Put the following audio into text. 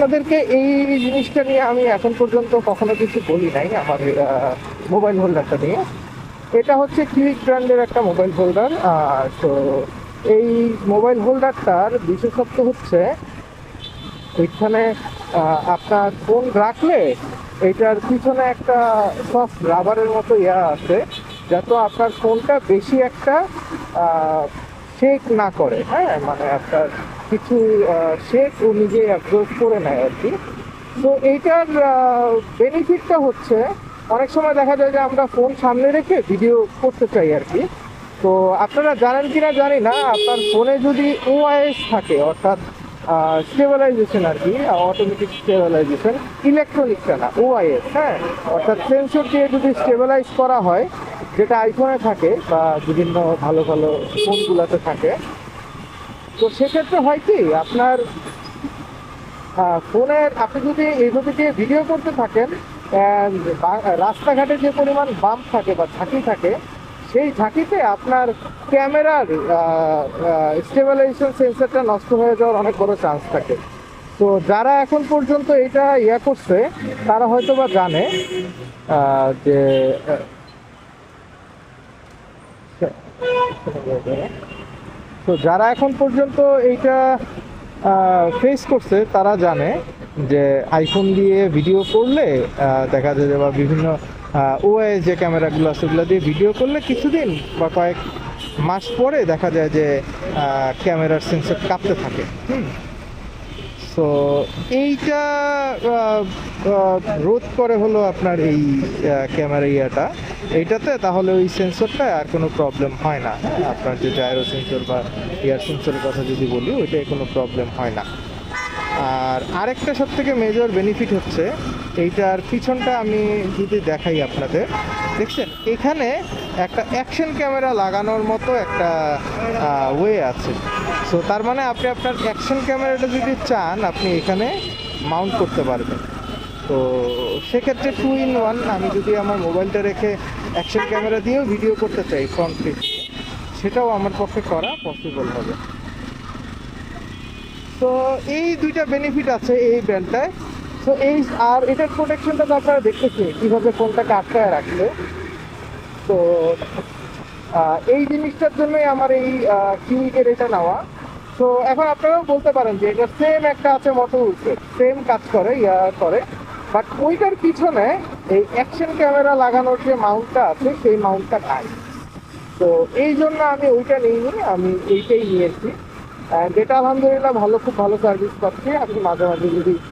আপনাদেরকে এই জিনিসটা নিয়ে আমি এখন পর্যন্ত কখনো কিছু বলি নাই আমার মোবাইল হোল্ডারটা নিয়ে। এটা হচ্ছে কিউইক ব্র্যান্ডের একটা মোবাইল হোল্ডার। তো এই মোবাইল হোল্ডারটার বিশেষত্ব হচ্ছে এখানে আপনার ফোন রাখলে এটার পিছনে একটা সফট রাবারের মতো আছে, যাতে আপনার ফোনটা বেশি একটা শেক না করে। হ্যাঁ, মানে আপনার কিছু শেক ও নিজে অ্যাবজর্ব করে নেয় আর কি। তো এইটার বেনিফিটটা হচ্ছে অনেক সময় দেখা যায় যে আমরা ফোন সামনে রেখে ভিডিও করতে চাই আর কি। তো আপনারা জানেন কিনা জানি না, আপনার ফোনে যদি ওআইএস থাকে, অর্থাৎ স্টেবিলাইজেশন আর কি, অটোমেটিক স্টেবিলাইজেশন, ইলেকট্রনিকটা না, ওআইএস, হ্যাঁ, অর্থাৎ সেন্সর দিয়ে যদি স্টেবিলাইজ করা হয়, যেটা আইফোনে থাকে বা বিভিন্ন ভালো ভালো ফোনগুলোতে থাকে, তো সেক্ষেত্রে হয় কি আপনার ফোনের আপনি যদি এইভাবে দিয়ে ভিডিও করতে থাকেন, রাস্তাঘাটে যে পরিমাণ বাম্প থাকে বা ঝাঁকি থাকে, সেই ঝাঁকিতে আপনার ক্যামেরার স্টেবিলাইজেশন সেন্সরটা নষ্ট হয়ে যাওয়ার অনেক বড় চান্স থাকে। তো যারা এখন পর্যন্ত এটা করছে তারা হয়তো বা জানে যে তো যারা এখন পর্যন্ত এইটা ফেস করছে তারা জানে যে আইফোন দিয়ে ভিডিও করলে দেখা যায় যে, বা বিভিন্ন ওআই যে ক্যামেরাগুলো আছে সেগুলো দিয়ে ভিডিও করলে কিছুদিন বা কয়েক মাস পরে দেখা যায় যে ক্যামেরার সেন্সর কাঁপতে থাকে। সো এইটা রোধ করে হলো আপনার এই ক্যামেরা এইটাতে, তাহলে ওই সেন্সরটা আর কোনো প্রবলেম হয় না। হ্যাঁ, আপনার যে জাইরো সেন্সর বা এয়ার সেন্সরের কথা যদি বলি, ওইটায় কোনো প্রবলেম হয় না। আর আরেকটা সব থেকে মেজর বেনিফিট হচ্ছে এইটার পিছনটা আমি যদি দেখাই আপনাদের, দেখছেন এখানে একটা অ্যাকশন ক্যামেরা লাগানোর মতো একটা ওয়ে আছে। সো তার মানে আপনি আপনার অ্যাকশন ক্যামেরাটা যদি চান আপনি এখানে মাউন্ট করতে পারবেন। তো সেক্ষেত্রে 2 in 1, আমি যদি আমার মোবাইলটা রেখে অ্যাকশন ক্যামেরা দিয়েও ভিডিও করতে চাই ফ্রন্ট ফেস, সেটাও আমার পক্ষে করা পসিবল হবে। তো এই দুইটা বেনিফিট আছে এই ব্র্যান্ডটায়। তো আর এটার প্রোটেকশনটা তো আপনারা দেখতেছি কীভাবে ফোনটাকে আটকায় রাখলে। তো এই জিনিসটার জন্যই আমার এই কিউইকের এটা নেওয়া। তো এখন আপনারাও বলতে পারেন যে এটা সেম একটা আছে মোটো সেম কাজ করে করে, বাট ওইটার পিছনে এই অ্যাকশন ক্যামেরা লাগানোর যে মাউন্টটা আছে সেই মাউন্টটা নাই। তো এই জন্য আমি ওইটা নিইনি, আমি এইটাই নিয়েছি, যেটা আলহামদুলিল্লাহ খুব ভালো সার্ভিস পাচ্ছি। আপনি মাঝে মাঝে যদি